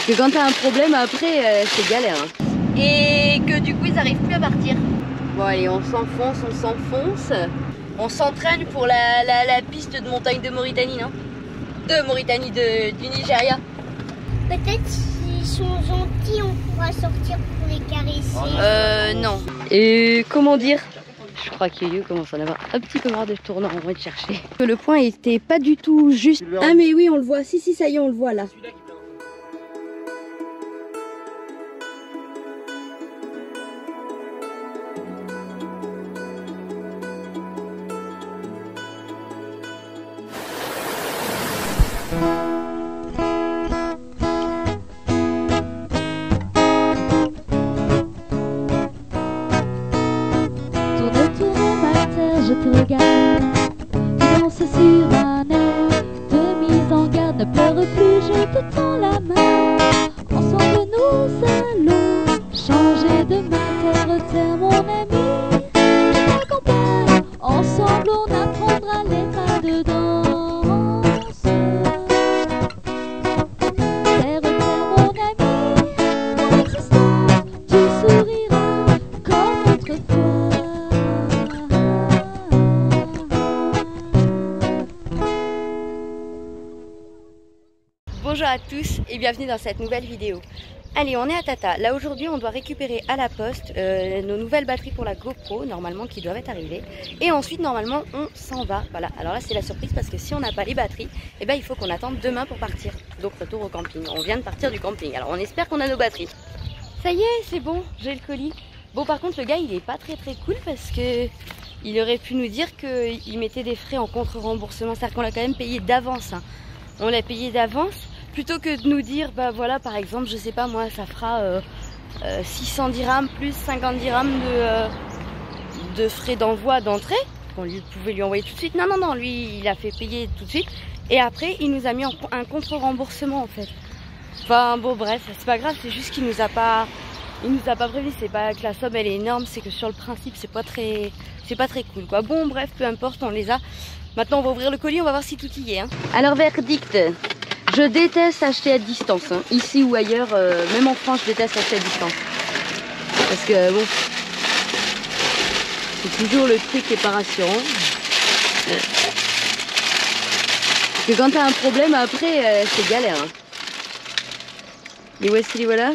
que quand t'as un problème après, c'est galère. Hein. Et que du coup ils n'arrivent plus à partir. Bon allez, on s'enfonce, on s'enfonce. On s'entraîne pour la piste de montagne de Mauritanie, non? De Mauritanie, du Nigeria. Peut-être s'ils sont gentils, on pourra sortir pour les caresser. Non. Et comment dire? Je crois qu'Elio commence à en avoir un petit peu marre de tourner en rond et de chercher. Le point était pas du tout juste. Ah mais oui, on le voit. Si, ça y est, on le voit là. Je te regarde, tu danses sur un air de mise en garde. Ne pleure plus, je te tends la main. Ensemble nous allons changer de main. Terre, mon ami, je t'accompagne. Ensemble on apprendra les pas de danse. Terre, mon ami, mon existence, tu souriras comme autrefois. Bonjour à tous et bienvenue dans cette nouvelle vidéo. Allez, on est à Tata. Là aujourd'hui on doit récupérer à la poste nos nouvelles batteries pour la GoPro normalement qui doivent être arrivées. Et ensuite normalement on s'en va. Voilà, alors là c'est la surprise parce que si on n'a pas les batteries, eh ben, il faut qu'on attende demain pour partir. Donc retour au camping. On vient de partir du camping, alors on espère qu'on a nos batteries. Ça y est, c'est bon, j'ai le colis. Bon par contre le gars il est pas très cool parce que il aurait pu nous dire qu'il mettait des frais en contre-remboursement. C'est-à-dire qu'on l'a quand même payé d'avance. Hein. On l'a payé d'avance. Plutôt que de nous dire, bah voilà, par exemple, je sais pas moi, ça fera 600 dirhams plus 50 dirhams de frais d'envoi d'entrée, qu'on pouvait lui envoyer tout de suite. Non, non, non, lui, il a fait payer tout de suite. Et après, il nous a mis un contre-remboursement, en fait. Enfin, bon, bref, c'est pas grave, c'est juste qu'il nous a pas prévenu. C'est pas que la somme, elle est énorme, c'est que sur le principe, c'est pas très cool, quoi. Bon, bref, peu importe, on les a. Maintenant, on va ouvrir le colis, on va voir si tout y est. Hein. Alors, verdict. Je déteste acheter à distance, hein. Ici ou ailleurs, même en France, je déteste acheter à distance. Parce que bon, c'est toujours le truc qui est pas rassurant. Parce que quand t'as un problème après, c'est galère. Hein. Et où est-ce qu'il est, voilà?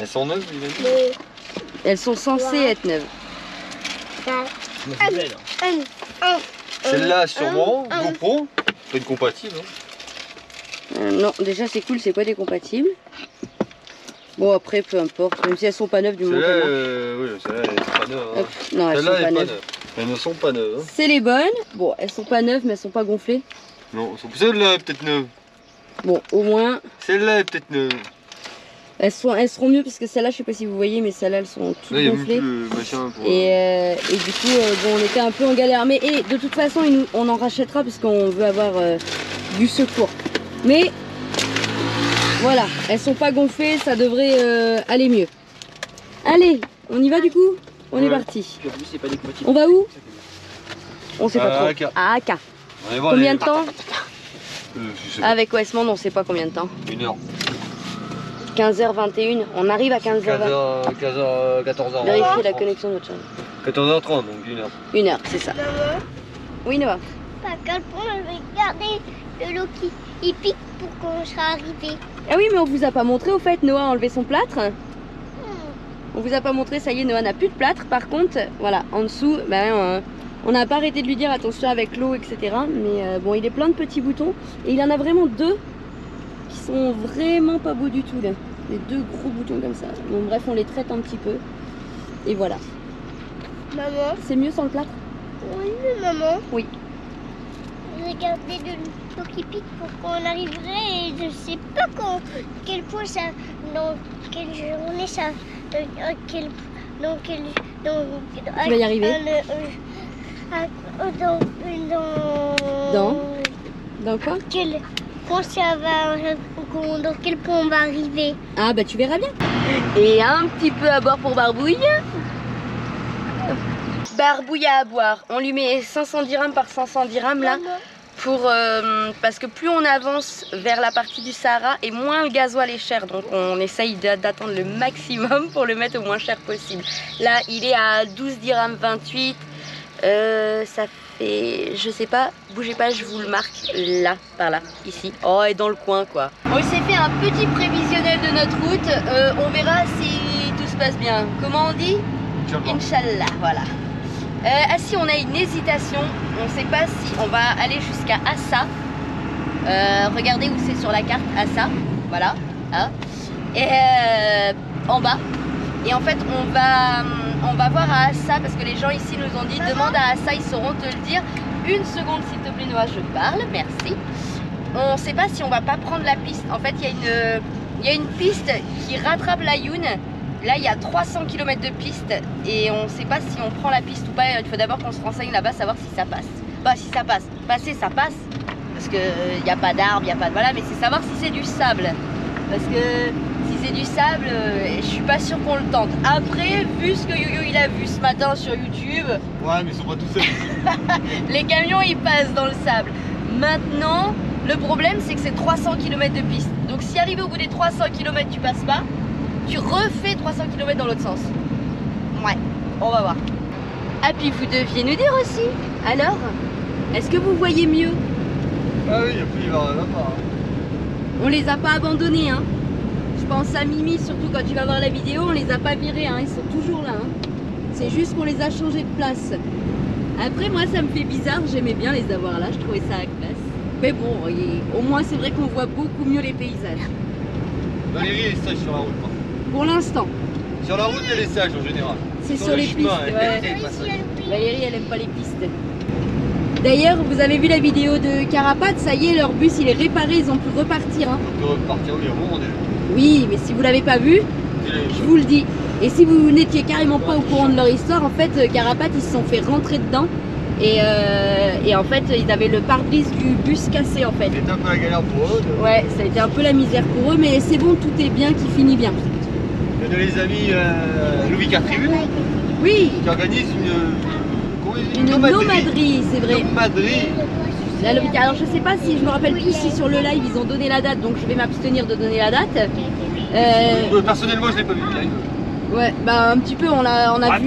Elles sont neuves, il a dit. Elles sont censées être neuves. Celle-là, sûrement, GoPro, peut être compatible. Hein. Non, déjà c'est cool, c'est pas des compatibles. Bon après peu importe, même si elles sont pas neuves du moment qu'elles marchent. Oui, celle-là elles sont pas neuves. Hein. Non, elles sont pas neuves. Elles ne sont pas neuves. Hein. C'est les bonnes. Bon, elles sont pas neuves mais elles sont pas gonflées. Non, celle-là est peut-être neuve. Bon, au moins. Celle-là est peut-être neuve. Elles seront mieux parce que celles-là, je sais pas si vous voyez, mais celles-là elles sont toutes gonflées. Et du coup, bon, on était un peu en galère. Mais et, de toute façon, on en rachètera parce qu'on veut avoir du secours. Mais voilà, elles sont pas gonflées, ça devrait aller mieux. Allez, on y va du coup? On est parti. On va où? On sait pas trop. À Aka. Combien de temps? Avec Westmond, on sait pas combien de temps. 1 heure. 15h21, on arrive à 15h20. 14h. Vérifier la connexion de notre chaîne. 14h30, donc 1 heure. 1 heure, c'est ça. Maman, Oui, Noah. à quel point je vais garder le lot qui pique pour qu'on sera arrivé. Ah oui, mais on vous a pas montré au fait, Noah a enlevé son plâtre. On vous a pas montré, ça y est, Noah n'a plus de plâtre. Par contre, voilà, en dessous, ben, on n'a pas arrêté de lui dire attention avec l'eau, etc. Mais bon, il est plein de petits boutons. Et il y en a vraiment deux qui sont vraiment pas beaux du tout, là. Les deux gros boutons comme ça. Bon, bref, on les traite un petit peu. Et voilà. Maman? C'est mieux sans le plâtre? Oui, mais maman? Oui. J'ai gardé de l'eau qui pique pour qu'on arriverait et je sais pas quel point ça, dans quelle journée ça, Tu vas y arriver. Dans quoi? Quel point ça va, dans quel point on va arriver? Ah bah tu verras bien. Et un petit peu à boire pour Barbouille. Barbouille à boire. On lui met 500 dirhams par 500 dirhams là. parce que plus on avance vers la partie du Sahara et moins le gasoil est cher, donc on essaye d'attendre le maximum pour le mettre au moins cher possible. Là il est à 12 dirhams 28, ça fait, je sais pas, bougez pas, je vous le marque là, par là, ici, oh et dans le coin quoi. On s'est fait un petit prévisionnel de notre route, on verra si tout se passe bien. Comment on dit? Inch'Allah, voilà. Ah si, on a une hésitation, on ne sait pas si on va aller jusqu'à Assa. Regardez où c'est sur la carte, Assa, voilà, là. Et en bas. Et en fait, on va voir à Assa, parce que les gens ici nous ont dit, demande à Assa, ils sauront te le dire. Une seconde s'il te plaît Noah, je parle, merci. On ne sait pas si on va pas prendre la piste. En fait, il y a une piste qui rattrape la Youn. Là, il y a 300 km de piste et on ne sait pas si on prend la piste ou pas. Il faut d'abord qu'on se renseigne là-bas, savoir si ça passe. Bah, si ça passe. Passer, ça passe. Parce qu'il n'y a pas d'arbres, il n'y a pas de... Voilà, mais c'est savoir si c'est du sable. Parce que si c'est du sable, je suis pas sûre qu'on le tente. Après, vu ce que Yo-Yo il a vu ce matin sur YouTube... Ouais, mais ils sont pas tout seuls. Les camions, ils passent dans le sable. Maintenant, le problème, c'est que c'est 300 km de piste. Donc, si arrivé au bout des 300 km, tu passes pas, tu refais 300 km dans l'autre sens. Ouais, on va voir. Ah puis vous deviez nous dire aussi, alors, est-ce que vous voyez mieux? Ah oui, après il va pas. On les a pas abandonnés, hein. Je pense à Mimi, surtout quand tu vas voir la vidéo, on les a pas virés, hein. Ils sont toujours là, hein. C'est juste qu'on les a changés de place. Après moi ça me fait bizarre, j'aimais bien les avoir là, je trouvais ça à classe. Mais bon, au moins c'est vrai qu'on voit beaucoup mieux les paysages. Valérie elle est sage sur la route. Pour l'instant. Sur la route elle est sage en général. C'est sur les chemin, pistes, ouais. elle est pas sage. Valérie elle aime pas les pistes. D'ailleurs vous avez vu la vidéo de Carapace, ça y est leur bus il est réparé, ils ont pu repartir, hein. On peut repartir, oui, à un moment déjà. Oui mais si vous l'avez pas vu, je vous le dis. Et si vous n'étiez carrément pas au courant de leur histoire, en fait Carapace ils se sont fait rentrer dedans. Et en fait ils avaient le pare-brise du bus cassé en fait. C'était un peu la galère pour eux. Ouais, ça a été un peu la misère pour eux, mais c'est bon, tout est bien qui finit bien. Il y a les amis Louis Tribune Oui, qui organise une nomaderie, c'est vrai. Nomaderie. Alors je sais pas si je me rappelle plus si sur le live ils ont donné la date, donc je vais m'abstenir de donner la date. Personnellement je l'ai pas vu live. Ouais, bah un petit peu, on a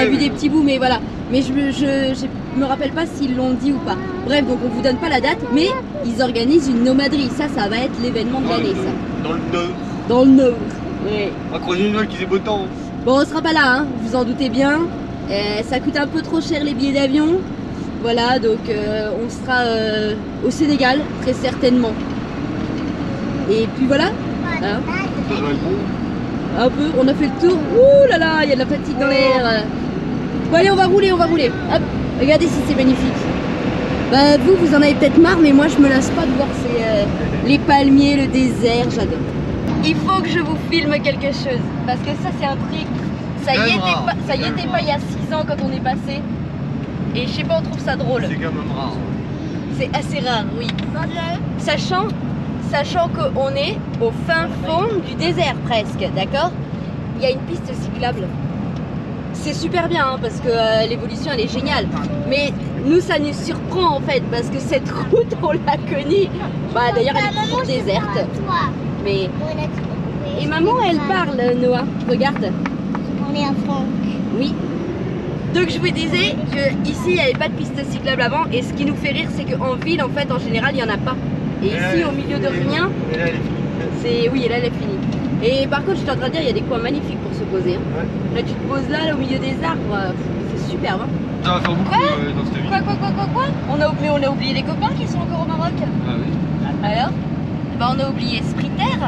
vu des petits bouts, mais voilà. Mais je me rappelle pas s'ils l'ont dit ou pas. Bref, donc on vous donne pas la date, mais ils organisent une nomaderie. Ça va être l'événement de l'année, ça. Dans le nord. Dans le nord. Ouais. On va croiser une Noël qui faisait beau temps. Bon, on sera pas là, hein, vous en doutez bien. Ça coûte un peu trop cher les billets d'avion. Voilà, donc on sera au Sénégal, très certainement. Et puis voilà. Hein. Ça doit être bon. Un peu, on a fait le tour. Ouh là là, il y a de la fatigue dans l'air. Bon allez, on va rouler. Hop, regardez si c'est magnifique. Bah vous en avez peut-être marre, mais moi je me lasse pas de voir les palmiers, le désert, j'adore. Il faut que je vous filme quelque chose, parce que ça c'est un truc, ça y était pas il y a 6 ans quand on est passé. Et je sais pas, on trouve ça drôle. C'est quand même rare. C'est assez rare, oui. Sachant qu'on est au fin fond du désert presque, d'accord? Il y a une piste cyclable. C'est super bien hein, parce que l'évolution elle est géniale. Mais nous ça nous surprend en fait parce que cette route on l'a connue. Bah d'ailleurs elle est toujours déserte. Mais... Et maman elle parle Noah, regarde. On est à Franck. Oui. Donc je vous disais qu'ici il n'y avait pas de piste cyclable avant et ce qui nous fait rire c'est qu'en ville en fait en général il n'y en a pas. Et ici au milieu de rien, et là, elle est finie. c'est... Oui et là elle est finie. Et par contre je suis en train de dire il y a des coins magnifiques pour se poser. Hein. Ouais. Là tu te poses là au milieu des arbres, c'est superbe. Hein. Ça va faire beaucoup dans cette vie. Quoi Mais on a oublié les copains qui sont encore au Maroc. Ah oui. Alors bah, on a oublié Spriter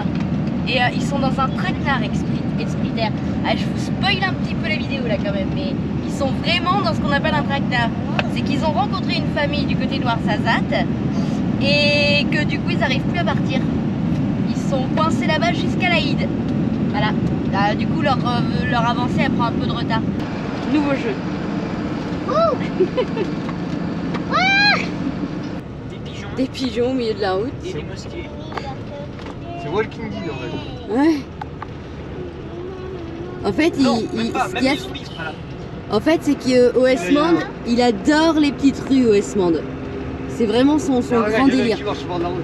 et ils sont dans un traquenard Spriter. Ah, je vous spoil un petit peu la vidéo là quand même, mais ils sont vraiment dans ce qu'on appelle un traquenard. C'est qu'ils ont rencontré une famille du côté de Ouarzazate et que du coup ils n'arrivent plus à partir. Ils sont coincés là-bas jusqu'à l'Aïd. Voilà. Là, du coup leur avancée elle prend un peu de retard. Nouveau jeu. Des pigeons au milieu de la route. Et des mosquées. C'est Walking Dead en fait. Ouais. En fait, en fait, c'est qu'au Westmond, il adore les petites rues au Westmond. C'est vraiment son grand délire. Qui marche sur la route.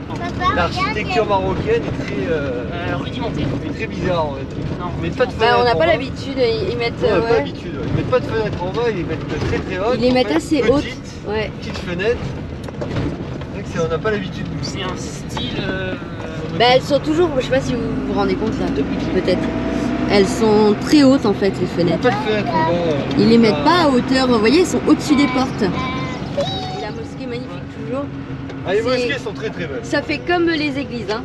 Papa, L'architecture regarde, marocaine est très Rudimentaire. est très bizarre en fait. Non, Ils mettent pas de Bah, fenêtre on n'a en pas bas. l'habitude, ils mettent. On n'a pas Ouais. l'habitude. Ils mettent pas de fenêtre en bas, ils les mettent très très hautes. Ils les en mettent fait, assez petites, hautes. Ouais. Petites fenêtres. C'est vrai que on n'a pas l'habitude. C'est un style. Bah, elles sont toujours, je sais pas si vous vous rendez compte là, peut-être. Elles sont très hautes en fait, les Il n'y a fenêtres. pas de fenêtre en bas. Ils les mettent pas à hauteur, vous voyez, elles sont au-dessus des portes. Et la mosquée magnifique toujours. Ah, les c'est- mosquées sont très très belles. Ça fait comme les églises, hein.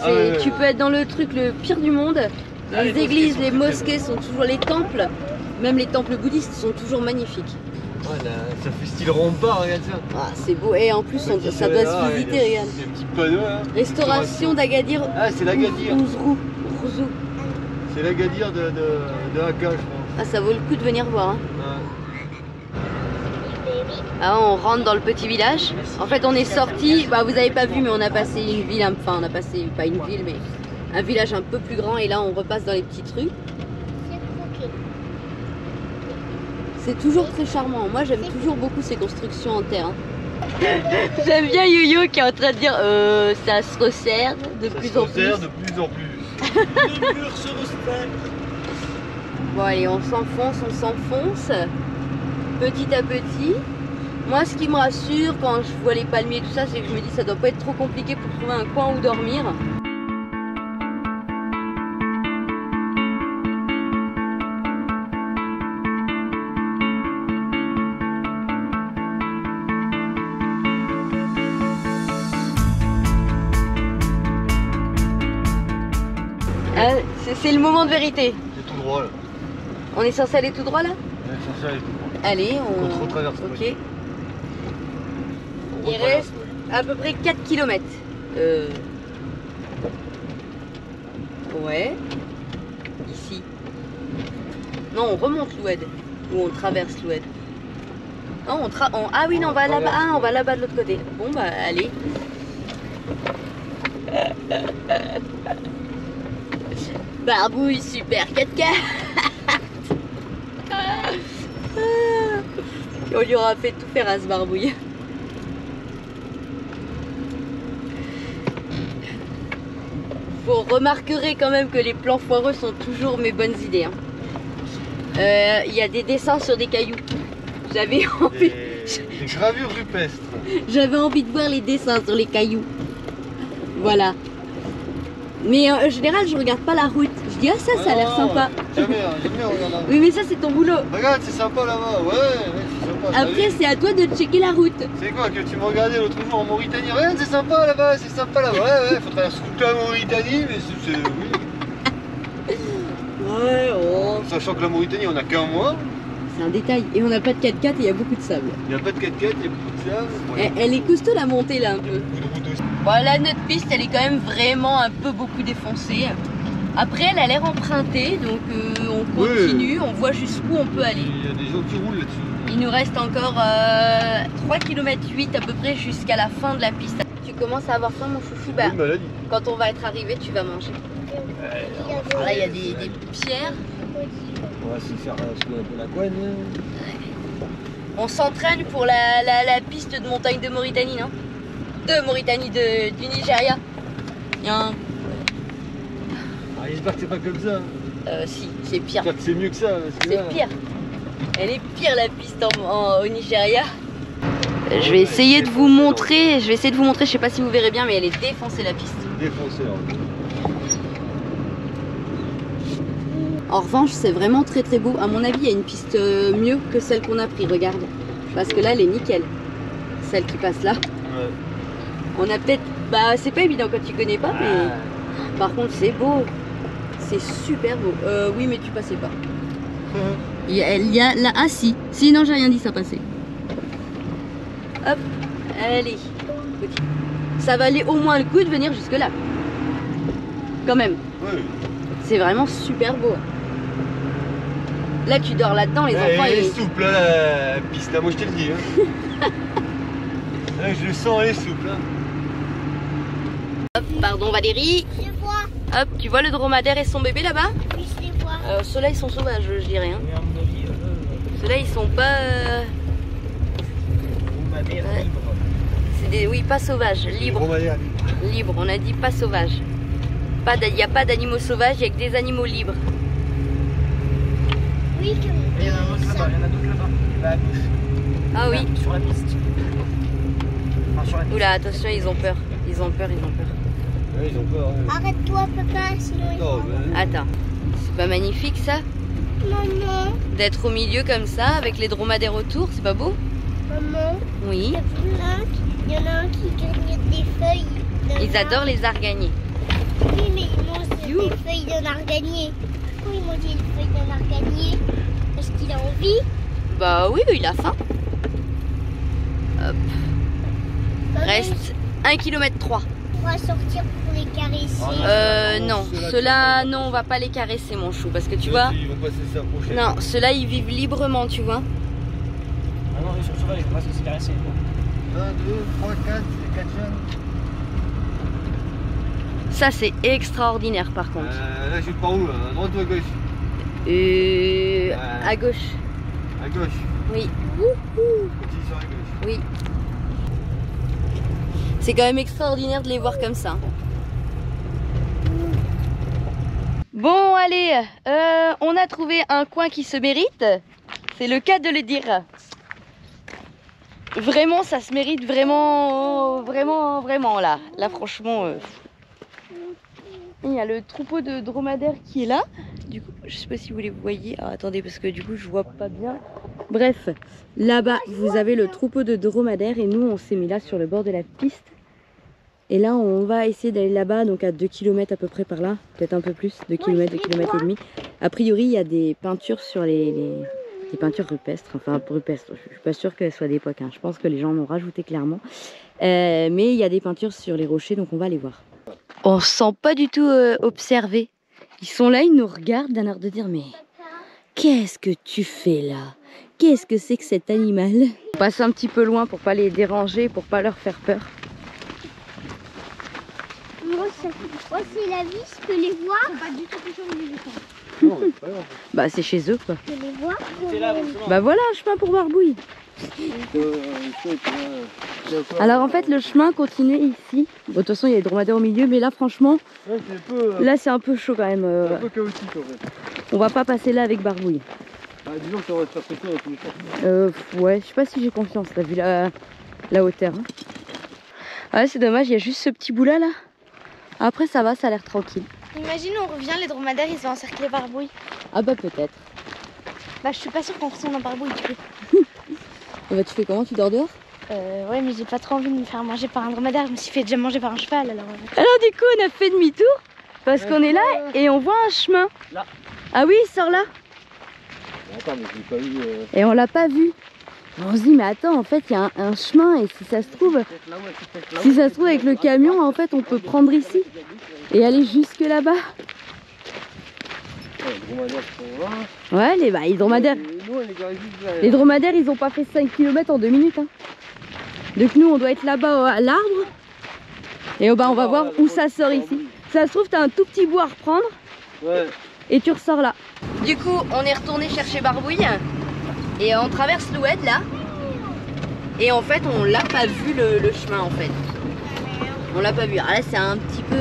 Ah ouais, Tu ouais. peux être dans le truc le pire du monde. Ah, Les les églises, mosquées sont les très, très mosquées sont toujours, les temples, même les temples bouddhistes sont toujours magnifiques. Ouais, là, ça fait style rempart, regarde ça. Ah, c'est beau. Et en plus, Petit ça doit là, se visiter, il y a regarde. des petits panneaux là. Restauration d'Agadir. Ah, c'est l'Agadir. Ouzrou. C'est l'Agadir de Aka, je pense. Ah, ça vaut le coup de venir voir. Hein. Ouais. Ah, on rentre dans le petit village. En fait, on est sorti. Bah, vous avez pas vu, mais on a passé une ville. Enfin, on a passé pas une ville, mais un village un peu plus grand. Et là, on repasse dans les petites rues. c'est croqué. C'est toujours très charmant. Moi, j'aime toujours beaucoup ces constructions en terre. Hein. J'aime bien Yo-Yo qui est en train de dire ça se resserre de Ça plus se en resserre plus. de plus en plus. Les murs se resserrent. Bon, allez, on s'enfonce. Petit à petit. Moi, ce qui me rassure quand je vois les palmiers et tout ça, c'est que je me dis ça doit pas être trop compliqué pour trouver un coin où dormir. Ah, c'est le moment de vérité. C'est tout droit là. On est censé aller tout droit là? Ouais, c'est ça, Allez, on se on... retraverse. Ok. On Il retraverse, reste à peu près 4 km. Ouais. Ici. Non, on remonte l'Oued. Ou on traverse l'Oued. Non, ah oui, non, on va là-bas. Ah, on va là-bas de l'autre côté. Bon, bah, allez. Barbouille, super 4K. On lui aura fait tout faire à ce barbouille. Vous remarquerez quand même que les plans foireux sont toujours mes bonnes idées. Il y a des dessins sur des cailloux. J'avais envie, Des gravures rupestres. j'avais envie de voir les dessins sur les cailloux. Voilà. Mais en général, je regarde pas la route. Je dis, ah ça, ça a l'air sympa. Jamais regarde. Oui, mais ça, c'est ton boulot. Regarde, c'est sympa là-bas. Ouais, c'est sympa. t'as Après, vu c'est à toi de checker la route. C'est quoi que tu me regardais l'autre jour en Mauritanie? Regarde, c'est sympa là-bas, c'est sympa là-bas. Ouais, faut traverser toute la Mauritanie, mais oui. Ouais, oh. Sachant que la Mauritanie, on a qu'un mois. C'est un détail. Et on n'a pas de 4x4 et il y a beaucoup de sable. Il n'y a pas de 4x4, il y a beaucoup de sable. Ouais. Elle est costaud la montée là un peu. Beaucoup de route aussi. Voilà, notre piste, elle est quand même vraiment un peu beaucoup défoncée. Après, elle a l'air empruntée, donc on continue, on voit jusqu'où on peut aller. Il y a des gens qui roulent là-dessus. Il nous reste encore 3 km 8 à peu près jusqu'à la fin de la piste. Tu commences à avoir faim, mon chouchou? Bah, Une maladie. quand on va être arrivé, tu vas manger. Alors là, il y a des pierres. On va se faire secouer un peu la couenne. On s'entraîne pour la piste de montagne de Mauritanie, non? De Mauritanie, du Nigeria. Bien. Ah, j'espère que c'est pas comme ça. Si, c'est pire. J'espère que c'est mieux que ça. parce que C'est là- pire. Elle est pire la piste au Nigeria. Je vais essayer de vous montrer. Je sais pas si vous verrez bien, mais elle est défoncée la piste. Défoncé là. En revanche, c'est vraiment très très beau. À mon avis, il y a une piste mieux que celle qu'on a pris. Regarde. Parce que là, elle est nickel. Celle qui passe là. Ouais. On a peut-être. Bah, c'est pas évident quand tu connais pas, mais. Par contre, c'est beau. C'est super beau. Oui, mais tu passais pas. Il y a là. Ah, si. Si, non, j'ai rien dit, ça passait. Hop. Allez. Petit. Ça valait au moins le coup de venir jusque-là. Quand même. Ouais. C'est vraiment super beau. Là, tu dors là-dedans, les enfants. Elle est ils- souple là, la piste, là, moi je te le dis. Hein. Là, je le sens, elle est souple. Hein. Hop, pardon Valérie. Je vois, Hop, tu vois le dromadaire et son bébé là-bas? oui, je les vois. Ceux-là, ils sont sauvages, je dirais. Hein. Ceux-là, ils sont pas. Vous m'avez Ouais. libre. C'est des... Oui, pas sauvages, libres. Dromadaire libre. Libre, on a dit pas sauvage. Il n'y a pas d'animaux sauvages, il n'y a que des animaux libres. Oui, comme Il y en a un autre là-bas, il y en a d'autres là-bas. Là à gauche. Ah oui. Là, sur la piste. Enfin, sur la piste. Oula, attention, ils ont peur. Ils ont peur, ils ont peur. Ouais, ils ont peur. Ouais. arrête-toi, papa, sinon ils Non, vont. mais... Attends, c'est pas magnifique ça? Maman, D'être au milieu comme ça, avec les dromadaires autour, c'est pas beau? maman, Oui. t'as vu là, il y en a un qui grignote des feuilles. Ils adorent les araignées. Oui, mais ils mangent You. des feuilles d'un arganier. Pourquoi il mange les feuilles d'un arganier? Parce qu'il a envie. Bah oui, il a faim. Hop. Maman, Reste 1 km 3. On va sortir pour les caresser. Non, ceux-là, non, on va pas les caresser, mon chou, parce que tu vois, Ils vont pas se laisser approcher. non, ceux-là, ils vivent librement, tu vois. Ah non, ils sont sauvages, ils vont pas se caresser. 1, 2, 3, 4, c'est 4 jeunes. Ça, c'est extraordinaire, par contre. Là, je suis par où là? À droite ou à gauche? À gauche, À gauche. oui, Petit sur la gauche. oui. C'est quand même extraordinaire de les voir comme ça. Bon, allez, on a trouvé un coin qui se mérite. C'est le cas de le dire. Vraiment, ça se mérite vraiment, vraiment là. Là, franchement, il y a le troupeau de dromadaires qui est là. Du coup, je sais pas si vous les voyez. Ah, attendez, parce que du coup, je vois pas bien. Bref, là-bas, vous avez le troupeau de dromadaires et nous, on s'est mis là sur le bord de la piste. Et là, on va essayer d'aller là-bas, donc à 2 km à peu près par là, peut-être un peu plus, 2 km, 2 km et demi. A priori, il y a des peintures sur les peintures rupestres, enfin rupestres, je suis pas sûre qu'elles soient d'époque, hein. Je pense que les gens en ont rajouté clairement. Mais il y a des peintures sur les rochers, donc on va aller voir. On se sent pas du tout observé. Ils sont là, ils nous regardent d'un air de dire, mais qu'est-ce que tu fais là? Qu'est-ce que c'est que cet animal? On passe un petit peu loin pour pas les déranger, pour pas leur faire peur. Moi, c'est la vie, je peux les voir. Pas du tout touché au milieu. Non, mais c'est pas grave. Bah c'est chez eux quoi. Je peux les voir. C'est là, justement. Bah voilà un chemin pour Barbouille. Alors en fait le chemin continue ici. Bon, de toute façon il y a des dromadaires au milieu, mais là franchement, Ouais, c'est un peu, là c'est un peu chaud quand même. c'est un peu chaotique en fait. On va pas passer là avec Barbouille. Ah, disons que ça va te faire péter dans tous les sens. Ouais, je sais pas si j'ai confiance là, vu la hauteur. Hein. Ah c'est dommage, il y a juste ce petit bout là. Après ça va, ça a l'air tranquille. Imagine, on revient, les dromadaires, ils ont encerclé Barbouille. Ah bah peut-être. Bah, je suis pas sûre qu'on retourne en Barbouille, du coup. Et bah tu fais comment? Tu dors dehors? Ouais, mais j'ai pas trop envie de me faire manger par un dromadaire. Je me suis fait déjà manger par un cheval, alors. Alors du coup on a fait demi-tour parce qu'on est là et on voit un chemin. Là. Ah oui, il sort là. Attends, mais je l'ai pas vu. Et on l'a pas vu. On se dit mais attends, en fait il y a un chemin et si ça se trouve, avec le camion en fait on peut prendre ici et aller jusque là-bas. Les dromadaires sont là. Ouais, les dromadaires. Et nous, on est garés juste derrière. Les dromadaires ils ont pas fait 5 km en 2 minutes. Hein. Donc nous on doit être là-bas à l'arbre. Et bah, on va voir où ça sort ici. Si ça se trouve t'as un tout petit bout à reprendre. Ouais. Et tu ressors là. Du coup, on est retourné chercher Barbouille et on traverse l'Oued là. Et en fait, on l'a pas vu le chemin en fait. On l'a pas vu. Alors là, c'est un petit peu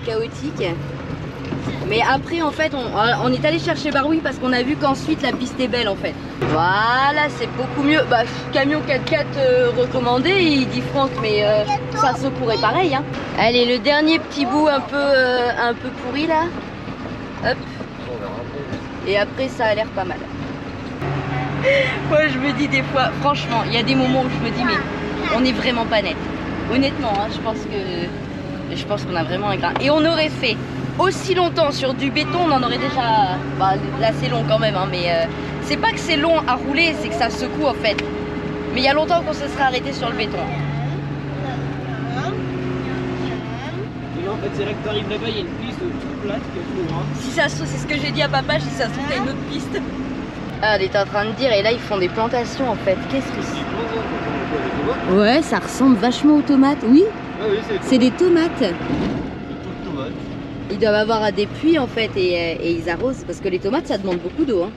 chaotique. Mais après, en fait, on est allé chercher Barbouille parce qu'on a vu qu'ensuite la piste est belle en fait. Voilà, c'est beaucoup mieux. Bah, camion 4x4 recommandé, il dit Franck, mais ça se pourrait pareil. Hein. Allez, le dernier petit bout un peu pourri là. Hop. Et après ça a l'air pas mal. Moi je me dis des fois, franchement, il y a des moments où je me dis mais on est vraiment pas net. Honnêtement, hein, je pense qu'on a vraiment un grain. Et on aurait fait aussi longtemps sur du béton, on en aurait déjà... Bah, là c'est long quand même, hein, mais c'est pas que c'est long à rouler, c'est que ça secoue en fait. Mais il y a longtemps qu'on se serait arrêté sur le béton. Et là, en fait, c'est là que tu arrives là-bas, il y a une piste toute plate qui est plus grande. Si ça se trouve, c'est ce que j'ai dit à papa, si ça se trouve, t'as une autre piste. Ah, elle est en train de dire, et là ils font des plantations en fait. Qu'est-ce que c'est? Ouais, ça ressemble vachement aux tomates, oui. Ah oui, C'est des tomates. c'est toutes tomates. Ils doivent avoir des puits en fait et ils arrosent parce que les tomates ça demande beaucoup d'eau. Hein.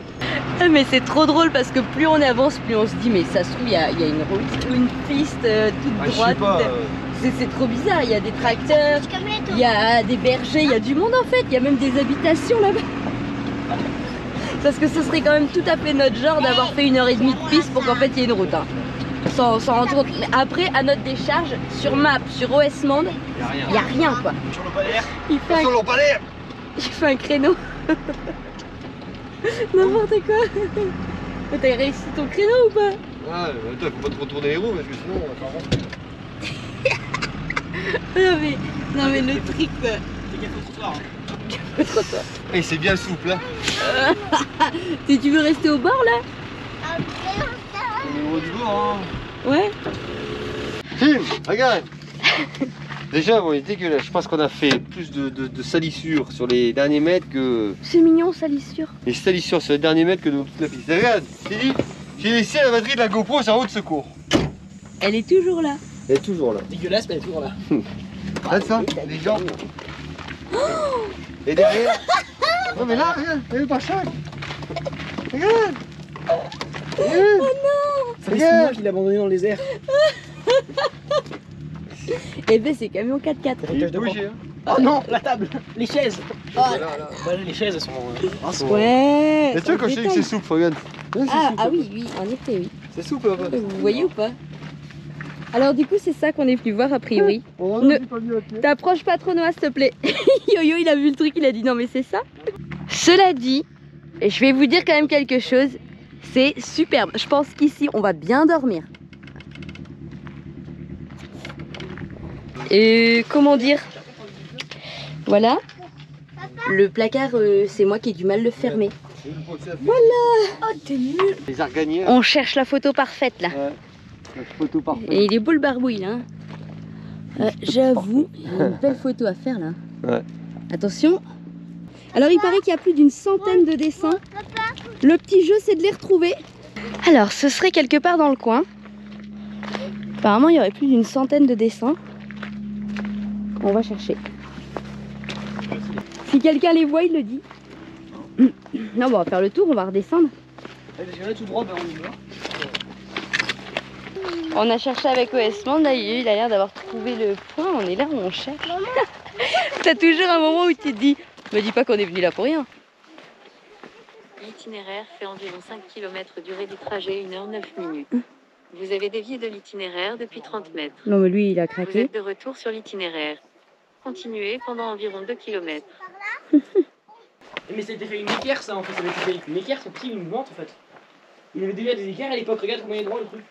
Mais c'est trop drôle parce que plus on avance, plus on se dit mais ça se trouve il y a une route ou une piste toute droite. C'est trop bizarre, il y a des tracteurs, il y a des bergers, il y a du monde en fait, il y a même des habitations là-bas. Parce que ce serait quand même tout à fait notre genre d'avoir fait 1h30 de piste pour qu'en fait il y ait une route. Hein. Sans rendre compte. Mais après, à notre décharge, sur map, sur OS Monde, il n'y a rien quoi. Sur le lampadaire. Il fait un créneau. N'importe quoi. T'as réussi ton créneau ou pas? Ah, attends, faut pas te retourner les roues parce que sinon on va Non mais le truc quoi. C'est quel trottoir? Et c'est bien souple là. Tu veux rester au bord là? On est au haut du bord hein. Ouais. Film, regarde. Déjà bon il est dégueulasse. Je pense qu'on a fait plus de salissures sur les derniers mètres que. C'est mignon salissure. Les salissures sur les derniers mètres que dans toute la piste. Regarde, j'ai laissé la batterie de la GoPro sur la roue de secours. Elle est toujours là. Elle est toujours là. Dégueulasse, mais elle est toujours là. Regarde ça, les gens. Et derrière. Non mais là, regarde, elle est pas chaque. Regarde. Regarde. Oh non. C'est moi qui l'ai abandonné dans les airs. Eh ben c'est camion 4x4. Il est bougé, hein. Oh non, la table, les chaises. Oh. Là. Bah, les chaises elles sont. Ouais. Et tu vois quand je dis que c'est souple, regarde. Ouais, c'est souple. Ah oui, en effet oui. C'est souple un peu. Vous voyez ou pas? Alors du coup c'est ça qu'on est venu voir a priori. Oh, Ne- j'ai pas mis à pied. T'approches pas trop Noah s'il te plaît. Yo-Yo il a vu le truc, il a dit non mais c'est ça. Cela dit, et je vais vous dire quand même quelque chose, c'est superbe. Je pense qu'ici on va bien dormir. Et comment dire? Voilà. Le placard, c'est moi qui ai du mal à le fermer. Voilà. Oh t'es nul. Les arganiers. On cherche la photo parfaite là. Ouais. La photo parfaite. Et il est beau le barbouille là. J'avoue, il y a une belle photo à faire là. Ouais. Attention. Alors il paraît qu'il y a plus d'une centaine de dessins. Le petit jeu c'est de les retrouver. Alors ce serait quelque part dans le coin. Apparemment il y aurait plus d'une centaine de dessins. On va chercher. Si quelqu'un les voit il le dit. Non bon, on va faire le tour, on va redescendre. Parce que là tout droit, ben on y va. On a cherché avec OS Monde, là, il a l'air d'avoir trouvé le point, on est là où on cherche. T'as toujours un moment où tu te dis, me dis pas qu'on est venu là pour rien. L'itinéraire fait environ 5 km, durée du trajet 1h 9 minutes. Vous avez dévié de l'itinéraire depuis 30 mètres. Non mais lui il a Vous craqué. êtes de retour sur l'itinéraire. Continuez pendant environ 2 km. Mais c'était fait une équerre ça en fait, ça avait été fait une équerre, son petit une mouvante en fait. Il avait déjà des équerres à l'époque, regarde comment il est droit le truc.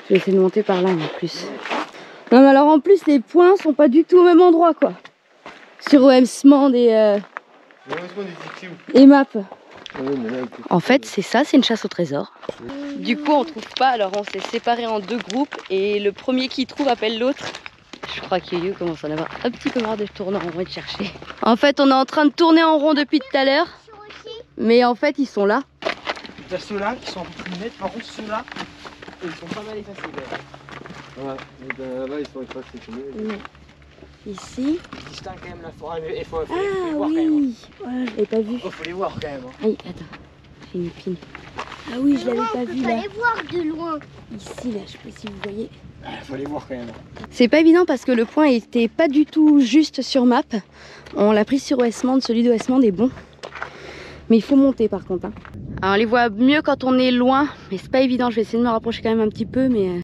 Je vais essayer de monter par là en plus. Non mais alors en plus les points sont pas du tout au même endroit quoi. Sur OS Monde et Map. En fait c'est ça, c'est une chasse au trésor. Du coup on trouve pas, alors on s'est séparés en deux groupes et le premier qui trouve appelle l'autre. Je crois que Yo-Yo commence à en avoir un petit peu marre de tourner en rond et de chercher. En fait on est en train de tourner en rond depuis tout à l'heure. Mais en fait ils sont là. T'as ceux-là qui sont un peu plus nets, par contre ceux-là, ils sont pas mal effacés. Ouais, et ben là-bas ils sont effacés. Ici. Ils distinguent quand même la forêt, il faut les Ah voir quand même. oui, ouais, je l'ai pas vu. Oh, faut les voir quand même. Aïe, attends, j'ai une pine. Ah oui, je l'avais pas vu là. aller voir de loin. Ici, là, je sais pas si vous voyez. Faut les voir quand même. C'est pas évident parce que le point était pas du tout juste sur map. On l'a pris sur OS Monde, celui d'OS Monde est bon. Mais il faut monter par contre. Hein. Alors on les voit mieux quand on est loin, mais c'est pas évident. Je vais essayer de me rapprocher quand même un petit peu, mais...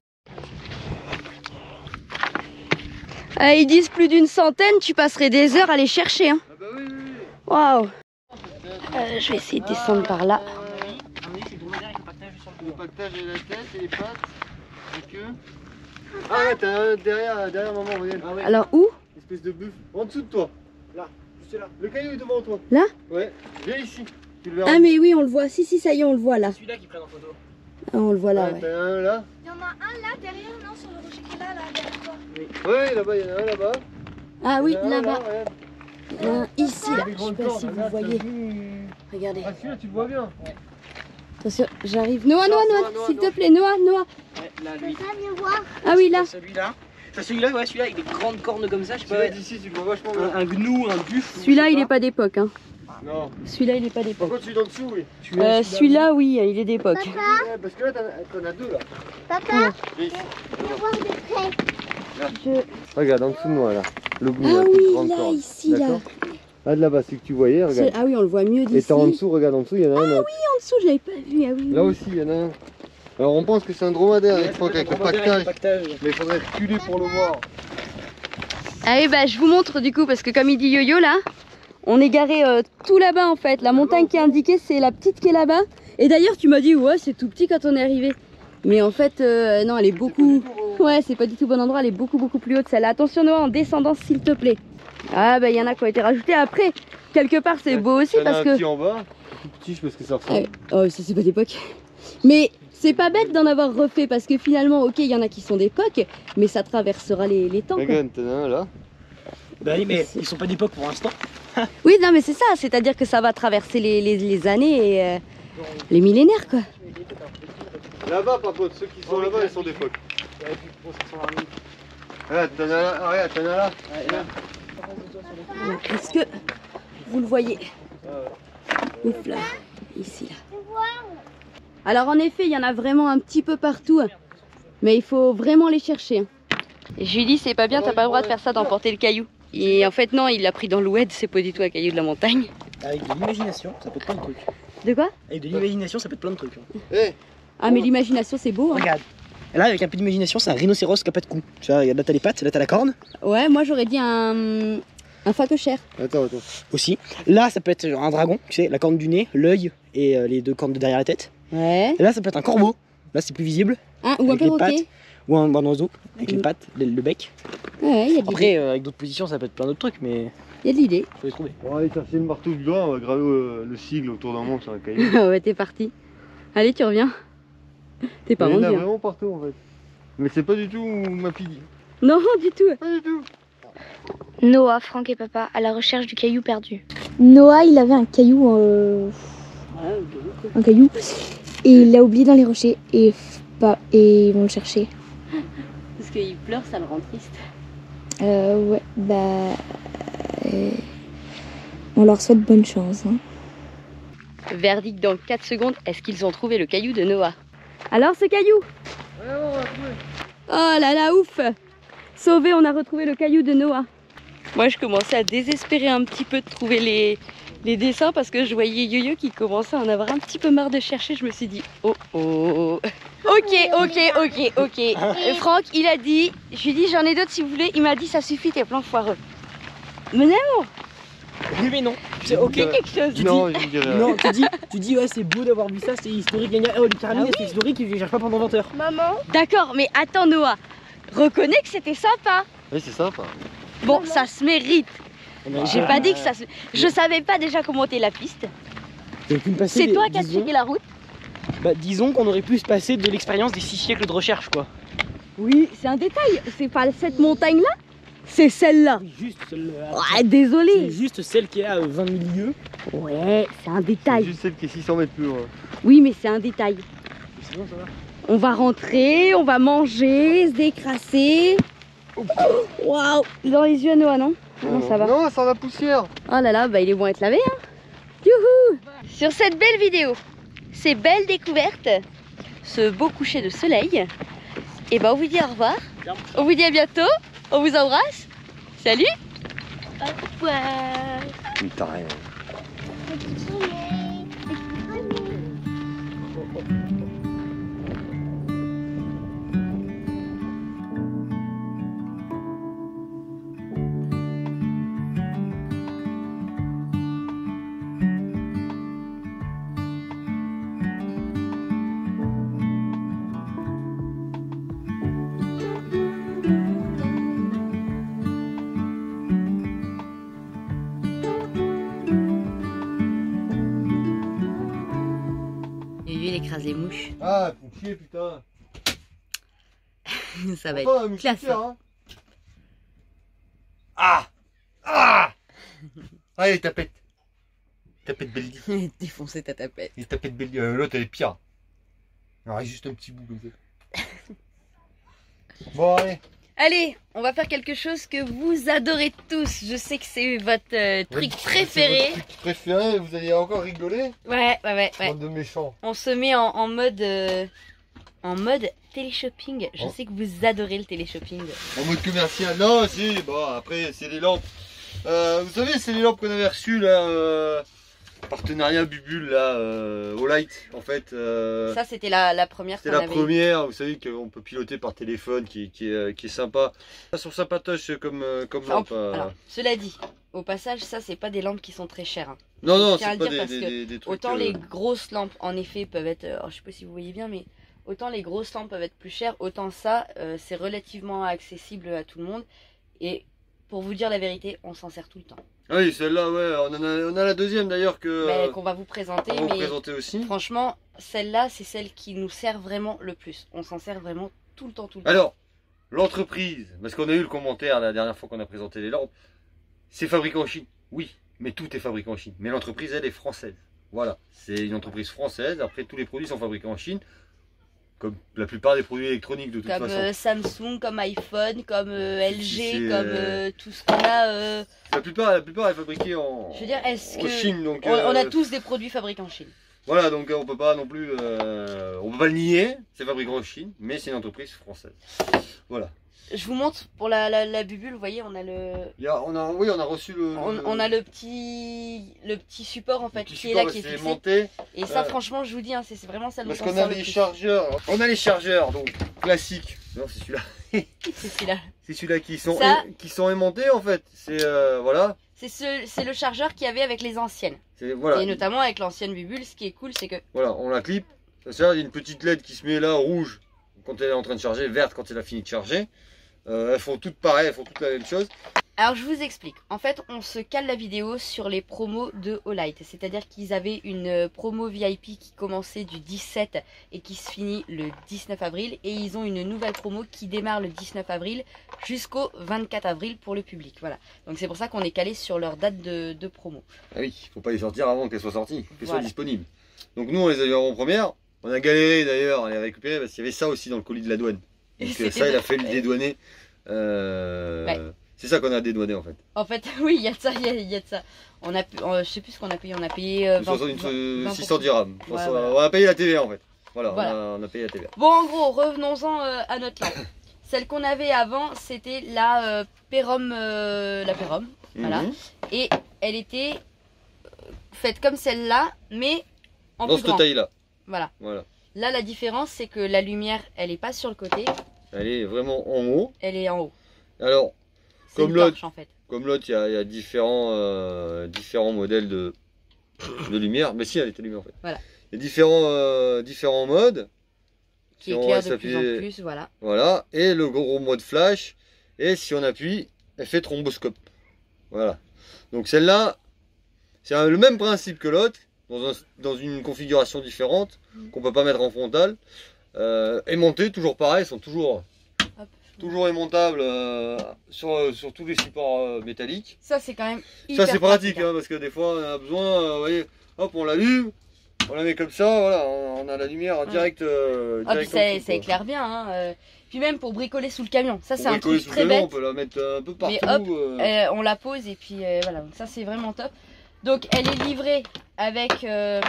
Ah, ils disent plus d'une centaine, tu passerais des heures à les chercher. Hein. Ah bah oui, oui, oui. Waouh. Je vais essayer de descendre par là. Le pactage et la tête et les pattes, la queue. Ah ouais, t'as un derrière maman, regarde. Ah ouais. Alors où? Espèce de buff. En dessous de toi. Là, juste là. Le caillou est devant toi. Là? Ouais, viens ici. Tu le verras. Ah mais oui, on le voit. Si, ça y est, on le voit là. Celui-là qui prennent en photo. Ah, on le voit là, Ouais, ouais. t'as un là. Il y en a un là derrière, non, sur le rocher qui est là, derrière toi. Ouais, là-bas, il y en a un là-bas. Ah oui, Il y en a un là-bas. regarde. Il y en a un ici, là. Les Je sais grandes pas cornes, si vous regarde, voyez. t'as vu. Regardez. Ah, celui-là, tu le vois bien. Attention, j'arrive. Noah, Noah, s'il te Noah. plaît, Noah. Ouais, là, lui. Ça, viens voir. Ah oui, là. T'as celui-là. T'as celui-là, ouais, celui-là avec des grandes cornes comme ça, je sais pas. Celui-là Ouais. d'ici, tu le vois vachement bien. Un gnou, un buffle. Celui-là, il est pas d'époque. Hein. Ah, Non. Celui-là, il est pas Par d'époque. contre, celui d'en dessous, oui. Celui-là, oui, il est d'époque. Ouais, parce que là, t'en as deux là. Papa, Ici. viens voir de près. Regarde, en dessous de moi là. Le bleu, Ah la plus oui, grande là, corde. ici, là. D'accord. Là de là-bas, celui que tu voyais, regarde. Ah oui, on le voit mieux Et d'ici. t'as en dessous, regarde en dessous, il y en a un autre. En dessous, je l'avais pas vu. Ah oui. Là aussi, il y en a un. Alors on pense que c'est un dromadaire avec le pactage. pactage. Mais il faudrait reculer pour le voir. Allez, bah, je vous montre du coup, parce que comme il dit Yo-Yo là, on est garé tout là-bas en fait. La montagne qui est indiquée, c'est la petite qui est là-bas. Et d'ailleurs, tu m'as dit, ouais, c'est tout petit quand on est arrivé. Mais en fait, non, elle est beaucoup. Ouais, c'est pas du tout bon endroit, elle est beaucoup plus haute celle-là. Attention, Noah, en descendant, s'il te plaît. Ah, bah, il y en a qui ont été rajoutés. Après, quelque part, c'est beau aussi Il y en a parce un que. petit en bas, tout petit, je sais pas ce que ça ressemble. Oh, ça, c'est pas d'époque. Mais c'est pas bête d'en avoir refait parce que finalement, ok, il y en a qui sont d'époque, mais ça traversera les temps. Quoi. Regarde, t'en as un là. Bah oui, mais ils sont pas d'époque pour l'instant. Oui, non, mais c'est ça, c'est-à-dire que ça va traverser les années et les millénaires, quoi. Là-bas, par contre, ceux qui sont là-bas, ils sont d'époque. Regarde, t'en as là. Regarde, t'en as là. Est-ce que vous le voyez? Ouf là, ici là. Alors en effet, il y en a vraiment un petit peu partout, mais il faut vraiment les chercher. Julie, c'est pas bien, t'as pas le droit de faire ça, d'emporter le caillou. Et en fait non, il l'a pris dans l'oued, c'est pas du tout un caillou de la montagne. Avec de l'imagination, ça peut être plein de trucs. De quoi? Avec de l'imagination, ça peut être plein de trucs. Eh, Ah mais l'imagination c'est beau. Hein. Regarde. Là, avec un peu d'imagination, c'est un rhinocéros qui a pas de cou. Tu vois, regarde, là t'as les pattes, là t'as la corne Ouais, moi j'aurais dit un phacochère. attends. aussi. Là, ça peut être un dragon, tu sais, la corne du nez, l'œil et les deux cornes de derrière la tête. Ouais. Et là, ça peut être un corbeau. Là, c'est plus visible. Ou un Avec les perroquet. pattes. Ou un oiseau, avec les pattes, le bec. Ouais, il y a de l'idée. Après, avec d'autres positions, ça peut être plein d'autres trucs, mais Il y a de l'idée. faut les trouver. On va aller chercher le marteau du doigt, on va graver le sigle autour d'un mont sur un caillou. Ouais, t'es parti. Allez, tu reviens. T'es pas Il y en a rendu. Hein. vraiment partout en fait. Mais c'est pas du tout ma fille. Non, du tout. Pas du tout. Noah, Franck et papa à la recherche du caillou perdu. Noah, il avait un caillou, et il l'a oublié dans les rochers et ils vont le chercher. Parce qu'il pleure, ça le rend triste. Ouais, on leur souhaite bonne chance. Hein. Verdict dans 4 secondes, est-ce qu'ils ont trouvé le caillou de Noah? Alors ce caillou? Oh là là, ouf! Sauvé, on a retrouvé le caillou de Noah. Moi je commençais à désespérer un petit peu de trouver les dessins parce que je voyais Yo-Yo qui commençait à en avoir un petit peu marre de chercher. Je me suis dit, oh oh. Ok. Franck, il a dit, je lui ai dit j'en ai d'autres si vous voulez. Il m'a dit ça suffit, t'es plein foireux. Mais non, Oui, mais non. C'est ok. quelque chose. Non, je me dirais. Non, tu dis, ouais, c'est beau d'avoir vu ça, c'est historique. Oh, les pyramides, c'est historique, ils ne cherchent pas pendant 20 heures. Maman, D'accord, mais attends Noah, reconnais que c'était sympa. Oui, c'est sympa. Bon, ça se mérite. J'ai Ah. pas dit que ça se... Je savais pas déjà comment monter la piste. C'est toi qui as checké la route. Bah, disons qu'on aurait pu se passer de l'expérience des 6 siècles de recherche, quoi. Oui, c'est un détail. C'est pas cette montagne-là, c'est celle-là. Oui, juste celle, Ouais, c'est désolé. juste celle qui est à 20 000 lieues. Ouais, c'est un C'est détail. juste celle qui est 600 mètres plus loin. Oui, mais c'est un détail. Sinon, ça va. On va rentrer, on va manger, se décrasser. Waouh, dans les yeux à Noah, non? Non, ça va. Non, sans la poussière. Oh là là, bah il est bon à être lavé, hein. Youhou! Sur cette belle vidéo, ces belles découvertes, ce beau coucher de soleil, et bah on vous dit au revoir. On vous dit à bientôt. On vous embrasse. Salut! Mais t'as rien. petit soleil, petit soleil. Il écrase les mouches. Ah, faut chier, putain. Ça va Enfin, être un classe. moustiquaire, hein. Ah Allez, tapette. Tapette Beldi. Défoncer ta tapette. Et tapette Beldi. L'autre, elle est pire. Il y aurait juste un petit bout comme ça. Bon, allez. Allez, on va faire quelque chose que vous adorez tous. Je sais que c'est votre truc préféré. Votre truc préféré, vous allez encore rigoler. Ouais. Bande de méchants. On se met en mode téléshopping. Je sais que vous adorez le téléshopping. En mode commercial. Non, si, bon, après, c'est les lampes. Vous savez, c'est les lampes qu'on avait reçues là. Partenariat Bubule là, au Light en fait. Ça c'était la première. C'était la première, vous savez qu'on peut piloter par téléphone qui est sympa. Elles sont sympatoches comme lampe. Alors, cela dit, au passage, ça c'est pas des lampes qui sont très chères. Hein. Non, c'est pas des trucs. Autant les grosses lampes en effet peuvent être, je sais pas si vous voyez bien, mais autant les grosses lampes peuvent être plus chères, autant ça c'est relativement accessible à tout le monde. Et pour vous dire la vérité, on s'en sert tout le temps. Ah oui, celle-là, ouais, on a la deuxième d'ailleurs qu'on va vous présenter. On va vous présenter aussi. Franchement, celle-là, c'est celle qui nous sert vraiment le plus. On s'en sert vraiment tout le temps. Alors, l'entreprise, parce qu'on a eu le commentaire la dernière fois qu'on a présenté les lampes, c'est fabriqué en Chine. Oui, mais tout est fabriqué en Chine. Mais l'entreprise, elle est française. Voilà, c'est une entreprise française. Après, tous les produits sont fabriqués en Chine. Comme la plupart des produits électroniques de toute façon. Comme Samsung, comme iPhone, comme LG, comme tout ce qu'on a. La plupart est fabriquée en, je veux dire, en Chine. Donc, on a tous des produits fabriqués en Chine. Voilà, donc on peut pas non plus, on peut pas le nier, c'est fabriqué en Chine, mais c'est une entreprise française. Voilà. Je vous montre pour la bubule, vous voyez, on a le. Oui, on a reçu le. On a le petit support en fait qui est là, qui est fixé. Monté. Et ça, franchement, je vous dis, hein, c'est vraiment ça. Parce qu'on a les chargeurs. On a les chargeurs, donc classiques. Non, c'est celui-là. C'est celui-là. C'est celui-là qui sont aimantés en fait. C'est voilà. C'est le chargeur qu'il y avait avec les anciennes. Voilà. Et notamment avec l'ancienne bubule, ce qui est cool, c'est que. Voilà, on la clip. Ça, il y a une petite LED qui se met là, rouge, quand elle est en train de charger, verte quand elle a fini de charger. Elles font toutes pareilles, elles font toutes la même chose. Alors je vous explique, en fait on se cale la vidéo sur les promos de Olight, c'est-à-dire qu'ils avaient une promo VIP qui commençait du 17 et qui se finit le 19 avril et ils ont une nouvelle promo qui démarre le 19 avril jusqu'au 24 avril pour le public, voilà. Donc c'est pour ça qu'on est calé sur leur date de promo. Ah oui, il faut pas les sortir avant qu'elles soient sorties, qu'elles soient disponibles. Donc nous on les a eu en première, on a galéré d'ailleurs à les récupérer parce qu'il y avait ça aussi dans le colis de la douane. Donc ça il a fait le dédouaner. C'est ça qu'on a dédouané en fait. En fait, oui, il y a de ça, il y a de ça. Je sais plus ce qu'on a payé, on a payé 600 dirhams. Ouais, voilà. On a payé la TVA en fait. Voilà. On a payé la TVA. Bon, en gros, revenons-en à notre lampe. Celle qu'on avait avant, c'était la Pérom, voilà. Et elle était faite comme celle-là, mais en plus grand. Dans cette taille-là. Voilà. Là, la différence, c'est que la lumière, elle est pas sur le côté. Elle est vraiment en haut. Elle est en haut. Alors, comme l'autre, en fait. Il y a différents modèles de lumière. Mais si, elle était lumière en fait. Voilà. Il y a différents modes. Qui éclairent de plus en plus, voilà. Voilà. Et le gros mode flash. Et si on appuie, elle fait thromboscope. Voilà. Donc celle-là, c'est le même principe que l'autre. Dans une configuration différente qu'on peut pas mettre en frontal, aimantées, toujours pareil, sont toujours aimantables sur tous les supports métalliques. Ça c'est quand même hyper ça c'est pratique hein, parce que des fois on a besoin, vous voyez, hop on l'allume, on la met comme ça, voilà, on a la lumière direct. Ça éclaire bien. Hein, Puis même pour bricoler sous le camion, ça c'est un truc très bête. On peut la mettre un peu partout. Mais hop, on la pose et puis voilà, donc ça c'est vraiment top. Donc elle est livrée avec son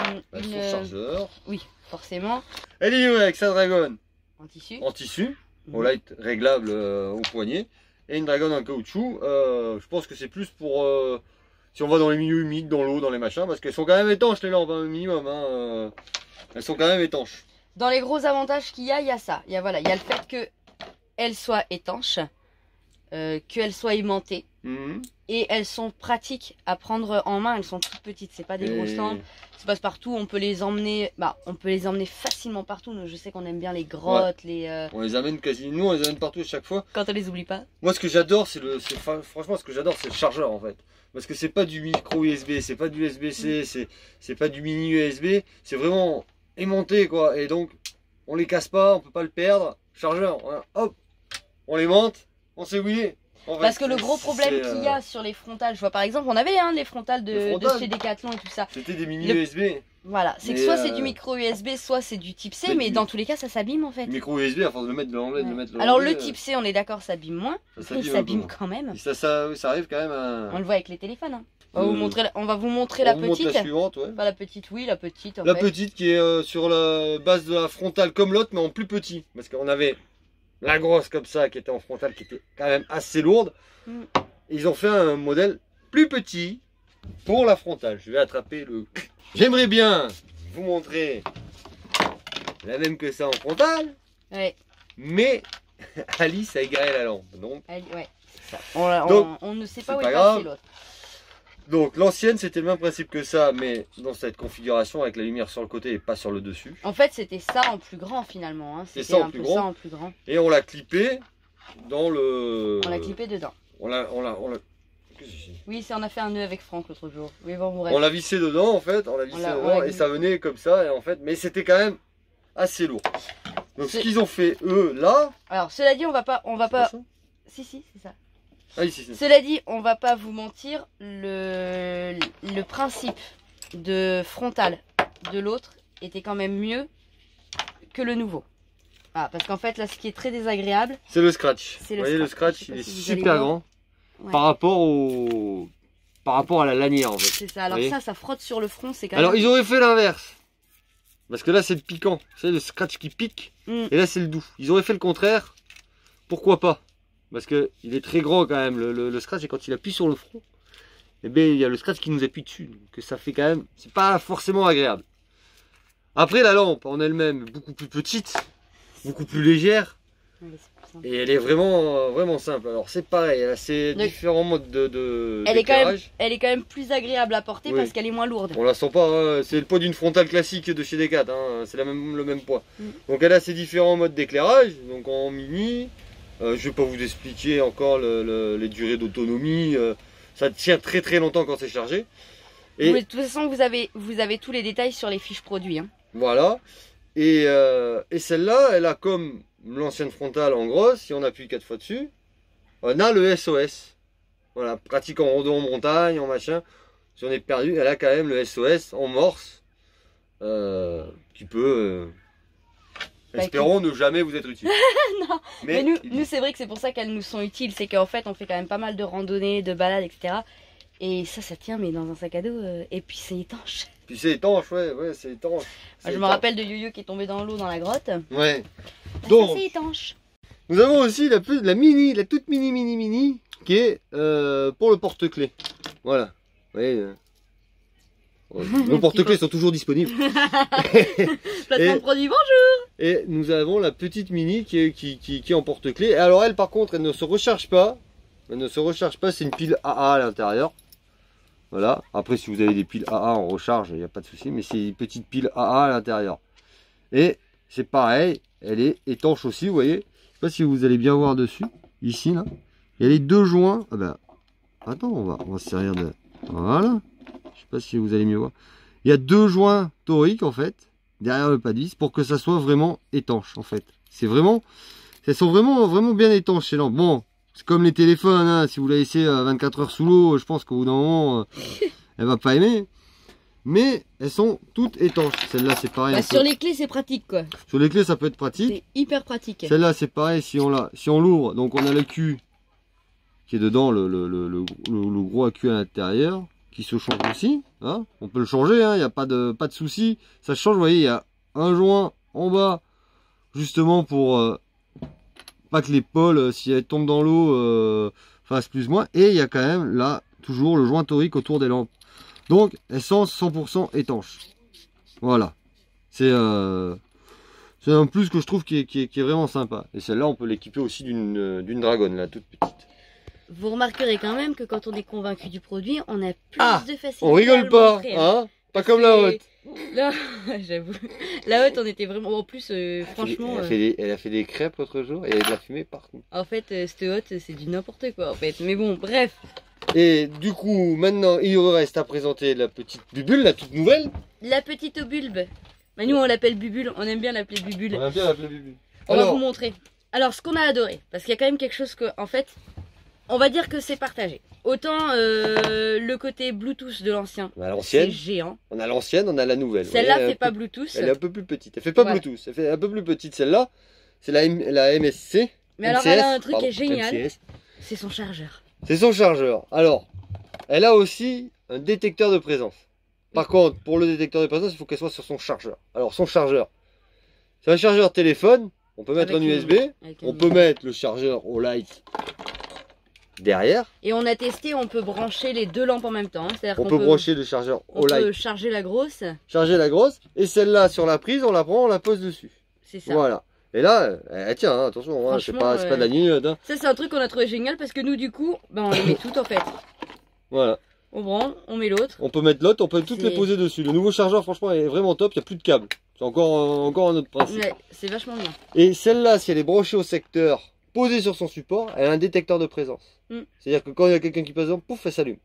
chargeur. Oui, forcément. Elle est livrée avec sa Dragon en tissu, au light réglable au poignet, et une Dragon en caoutchouc. Je pense que c'est plus pour si on va dans les milieux humides, dans l'eau, dans les machins, parce qu'elles sont quand même étanches les lampes, un minimum. Hein, elles sont quand même étanches. Dans les gros avantages qu'il y a ça. Il y a le fait qu'elles soient étanches, qu'elles soient aimantées. Et elles sont pratiques à prendre en main, elles sont toutes petites, c'est pas des grosses lampes, ça passe partout, on peut les emmener, facilement partout. Je sais qu'on aime bien les grottes, on les amène quasiment, on les amène partout à chaque fois. Quand on les oublie pas. Moi ce que j'adore franchement ce que j'adore c'est le chargeur en fait. Parce que c'est pas du micro USB, c'est pas du USB-C, c'est pas du mini USB, c'est vraiment aimanté quoi. Et donc on les casse pas, on peut pas le perdre. Chargeur, hop, on l'aimante, on sait où il est. En fait, parce que le gros problème qu'il y a sur les frontales, je vois par exemple, on avait les frontales de chez Decathlon et tout ça. C'était des mini USB. Voilà, c'est que Mais, soit c'est du micro USB, soit c'est du type C, mais mais du- dans tous les cas, ça s'abîme en fait. Micro USB, à force de le mettre, de l'enlever, de le mettre, de Alors le l'enlever, type C, on est d'accord, ça abîme moins, ça mais s'abîme ça un peu abîme moins. quand même. Et ça arrive quand même à... On le voit avec les téléphones. Hein. On va vous montrer On la vous montre petite. la suivante, ouais. Pas la petite, oui, la petite. En La fait. petite qui est sur la base de la frontale comme l'autre, mais en plus petit. Parce qu'on avait la grosse comme ça, qui était en frontale, qui était quand même assez lourde. Mm. Ils ont fait un modèle plus petit pour la frontale. Je vais attraper le... J'aimerais bien vous montrer la même que ça en frontale, Ouais, mais Alice a égaré la lampe. Donc, ouais, c'est ça. Donc, On ne sait c'est pas où pas est grave. passé l'autre. donc l'ancienne, c'était le même principe que ça, mais dans cette configuration avec la lumière sur le côté et pas sur le dessus. En fait, c'était ça en plus grand finalement. Hein. C'est C'était ça en un plus peu grand. ça en plus grand. Et on l'a clippé dans le... On l'a clippé dedans. On l'a... Qu'est-ce que c'est ? Oui, on a fait un nœud avec Franck l'autre jour. Oui, bon, bref. On l'a vissé dedans en fait, on l'a vissé l'a dedans et ça venait comme ça et en fait, mais c'était quand même assez lourd. Donc ce C'est- qu'ils ont fait eux là, Alors, cela dit, on va pas. c'est pas ça Si, c'est ça. Ah ici, c'est ça. Cela dit, on va pas vous mentir, le principe de frontal de l'autre était quand même mieux que le nouveau. Ah, parce qu'en fait, là, ce qui est très désagréable, C'est le scratch. C'est Vous le voyez le scratch. scratch, Je sais pas il est si vous allez super voir. grand Ouais. par rapport à la lanière en fait. c'est ça. Alors Vous voyez ça frotte sur le front, c'est quand Alors même... ils auraient fait l'inverse. Parce que là c'est le piquant, c'est le scratch qui pique Mm. et là c'est le doux. Ils auraient fait le contraire. Pourquoi pas? Parce que il est très grand quand même le scratch et quand il appuie sur le front, eh bien il y a le scratch qui nous appuie dessus. Donc ça fait quand même, c'est pas forcément agréable. Après la lampe en elle-même beaucoup plus petite, beaucoup plus légère Ouais, c'est plus simple. et elle est vraiment simple. Alors c'est pareil, elle a ses Donc, différents modes de Elle est quand même, d'éclairage. elle est quand même plus agréable à porter Oui. parce qu'elle est moins lourde. On la sent pas, hein. C'est le poids d'une frontale classique de chez Decat, hein. C'est le même poids. Mm. Donc elle a ses différents modes d'éclairage, donc en mini. Je vais pas vous expliquer encore les durées d'autonomie. Ça tient très longtemps quand c'est chargé. Et Mais de toute façon, vous avez tous les détails sur les fiches produits. Hein. voilà. Et celle-là, elle a comme l'ancienne frontale en gros, si on appuie 4 fois dessus, on a le SOS. Voilà, pratique en rando en montagne, en machin. Si on est perdu, elle a quand même le SOS en morse. Qui peut... Bah, espérons ne jamais vous être utile. Non, mais nous c'est vrai que c'est pour ça qu'elles nous sont utiles. C'est qu'en fait, on fait quand même pas mal de randonnées, de balades, etc. Et ça tient, mais dans un sac à dos. Et puis c'est étanche. Puis c'est étanche, ouais, c'est étanche. Moi, C'est je me étanche. rappelle de Yo-Yo qui est tombé dans l'eau dans la grotte. Ouais. Bah, Donc, ça c'est étanche. nous avons aussi la toute mini, qui est pour le porte-clés. Voilà. Vous voyez, nos porte-clés sont toujours disponibles. Placement Et- de produit, bonjour. Et nous avons la petite mini qui est en porte-clés. Alors elle, par contre, elle ne se recharge pas. Elle ne se recharge pas, c'est une pile AA à l'intérieur. Voilà. Après, si vous avez des piles AA en recharge, il n'y a pas de souci. Mais c'est une petite pile AA à l'intérieur. Et c'est pareil, elle est étanche aussi, vous voyez. Je sais pas si vous allez bien voir dessus. Ici, là. Il y a les deux joints. Ah ben, attends, on va se servir de... Voilà. Je sais pas si vous allez mieux voir. Il y a deux joints toriques, en fait, derrière le pas de vis, pour que ça soit vraiment étanche, en fait. C'est vraiment... Elles sont vraiment bien étanches, ces lampes. Bon, c'est comme les téléphones, hein. Si vous la laissez 24 heures sous l'eau, je pense qu'au bout d'un moment, elle va pas aimer. Mais elles sont toutes étanches. Celle-là, c'est pareil. Bah, sur les clés, c'est pratique quoi. Sur les clés, ça peut être pratique. C'est hyper pratique. Celle-là, c'est pareil. Si on l'ouvre, donc on a le cul qui est dedans, le gros accu à l'intérieur, qui se change aussi. Hein, on peut le changer, il n'y a pas de souci. Ça change, vous voyez, il y a un joint en bas, justement pour pas que les pôles, si elles tombent dans l'eau, fassent plus ou moins. Et il y a quand même là, toujours le joint torique autour des lampes. Donc, elles sont 100% étanches. Voilà. C'est un plus que je trouve qui est vraiment sympa. Et celle-là, on peut l'équiper aussi d'une dragonne, là, toute petite. Vous remarquerez quand même que quand on est convaincu du produit, on a plus de facilité. On à rigole le pas, montrer, hein? Pas comme la haute. Là, j'avoue. La haute, on était vraiment. En plus, franchement. Elle a fait des crêpes l'autre jour et il y avait de la fumée partout. En fait, cette haute, c'est du n'importe quoi, en fait. Mais bon, bref. Et du coup, maintenant, il reste à présenter la petite bubule, la toute nouvelle. La petite bulbe. Bah, nous, on l'appelle bubule. On aime bien l'appeler bubule. On aime bien l'appeler bubule. On va Alors, vous montrer. Alors, ce qu'on a adoré, parce qu'il y a quand même quelque chose que, en fait, on va dire que c'est partagé. Autant le côté Bluetooth de l'ancien, c'est géant. On a l'ancienne, on a la nouvelle. Celle-là fait pas Bluetooth. Elle est un peu plus petite. Elle fait pas Bluetooth, elle fait un peu plus petite celle-là. C'est la MSC. Mais alors elle a un truc qui est génial, c'est son chargeur. C'est son chargeur. Alors, elle a aussi un détecteur de présence. Par contre, pour le détecteur de présence, il faut qu'elle soit sur son chargeur. Alors, son chargeur, c'est un chargeur téléphone. On peut mettre un USB. On peut mettre le chargeur au light derrière. Et on a testé, on peut brancher les deux lampes en même temps. On peut brancher le chargeur au light. On peut charger la grosse. Charger la grosse. Et celle-là, sur la prise, on la prend, on la pose dessus. C'est ça. Voilà. Et là, elle tient, hein, attention, hein, c'est pas de la gnignotte. Hein. Ça, c'est un truc qu'on a trouvé génial parce que nous, du coup, ben, on les met toutes en fait. Voilà. On branche, on met l'autre. On peut mettre l'autre, on peut toutes les poser dessus. Le nouveau chargeur, franchement, est vraiment top, il n'y a plus de câble. C'est encore un autre principe. Ouais, c'est vachement bien. Et celle-là, si elle est branchée au secteur, posée sur son support, elle a un détecteur de présence. C'est-à-dire que quand il y a quelqu'un qui passe devant, pouf, elle s'allume.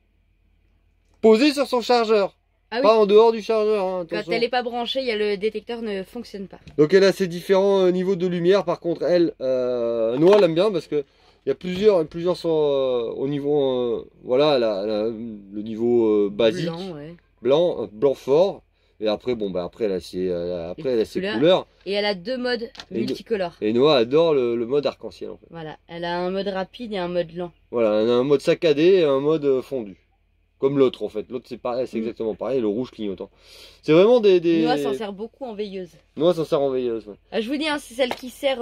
Posée sur son chargeur. Ah oui. Pas en dehors du chargeur. Hein, quand elle n'est pas branchée, le détecteur ne fonctionne pas. Donc elle a ses différents niveaux de lumière. Par contre, elle, Noah l'aime bien parce que il y a plusieurs sont au niveau, voilà, le niveau basique, blanc, blanc fort. Et après, bon, bah après elle a ses couleurs. Et elle a deux modes multicolores. Et Noah adore le mode arc-en-ciel en fait. Voilà, elle a un mode rapide et un mode lent. Voilà, elle a un mode saccadé et un mode fondu. Comme l'autre en fait. L'autre c'est pareil, c'est exactement pareil, le rouge clignotant. C'est vraiment Noah s'en sert beaucoup en veilleuse. Noah s'en sert en veilleuse, ouais. Ah, je vous dis, hein, c'est celle qui sert.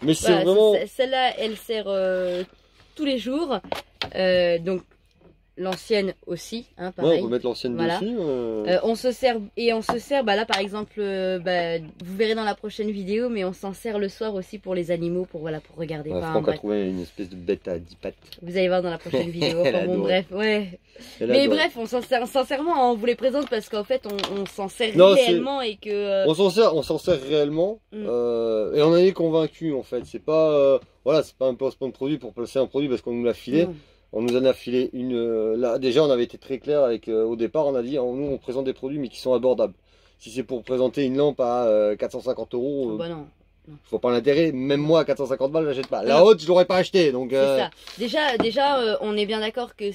Mais c'est vraiment. Celle-là, elle sert tous les jours. Donc l'ancienne aussi, hein, pareil. Ouais, on peut mettre l'ancienne dessus. On se sert, bah là par exemple, vous verrez dans la prochaine vidéo, mais on s'en sert le soir aussi pour les animaux, pour regarder. Ouais, Franck a trouvé une espèce de bête à 10 pattes. Vous allez voir dans la prochaine vidéo. Enfin, bon, bref, ouais. Mais bref, on s'en sert sincèrement, hein, on vous les présente parce qu'en fait, on s'en sert réellement et que. On s'en sert réellement et on en est convaincu en fait. C'est pas, voilà, c'est pas un placement de produit pour placer un produit parce qu'on nous l'a filé. Non. On nous en a filé une. Là, déjà, on avait été très clair avec. Au départ, on a dit, nous, on présente des produits mais qui sont abordables. Si c'est pour présenter une lampe à 450 €, bah non. Je vois pas l'intérêt. Même moi, à 450 balles, j'achète pas. La haute, je l'aurais pas acheté. Donc. C'est ça. Déjà, on est bien d'accord que